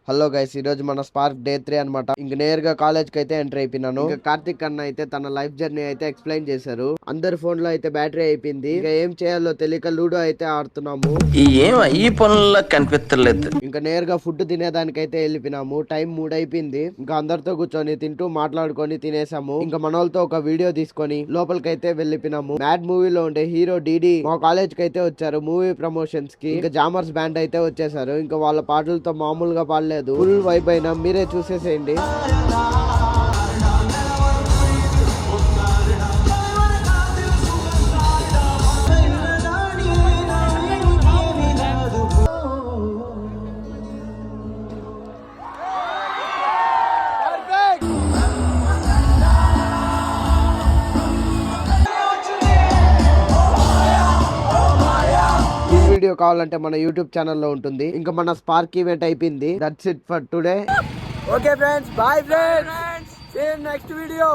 Hello guys, ఈ రోజు మన స్పార్క్ డే 3 అనమాట. ఇంక నేరుగా కాలేజ్ కి అయితే ఎంటర్ అయిపోయినాను. ఇంకా కార్తిక్ అన్న అయితే తన లైఫ్ జర్నీ అయితే ఎక్స్ప్లెయిన్ చేశారు. అందరి ఫోన్ లో అయితే బ్యాటరీ అయిపోయింది. ఇంకా ఏం చేయాలో తెలియక లూడో అయితే ఆడుతున్నాము. ఈ పనుల్లో కనిపించలేదు. ఇంకా నేరుగా ఫుడ్ తినేదానికైతే వెళ్ళిపోయినాము. టైం 3 అయిపోయింది. ఇంకా అందరితో కూర్చొని తింటూ మాట్లాడుకొని తినేసాము. ఇంకా మన వాళ్ళతో ఒక వీడియో తీసుకొని లోపలికైతే వెళ్ళిపోయినాము. మ్యాడ్ మూవీలో ఉండే హీరో డీడీ మా కాలేజ్ కి అయితే వచ్చారు మూవీ ప్రమోషన్స్ కి. ఇంకా జామర్స్ బ్యాండ్ అయితే వచ్చేసారు. ఇంకా వాళ్ళ పాటలతో మామూలుగా పాడలేదు, ఫుల్ వైబ్ అయినా మీరే చూసేసేయండి. వీడియో కావాలంటే మన యూట్యూబ్ ఛానల్లో ఉంటుంది. ఇంకా మన స్పార్క్ ఈవెంట్ అయిపోయింది. That's it for today. Okay friends, bye friends, see you next video.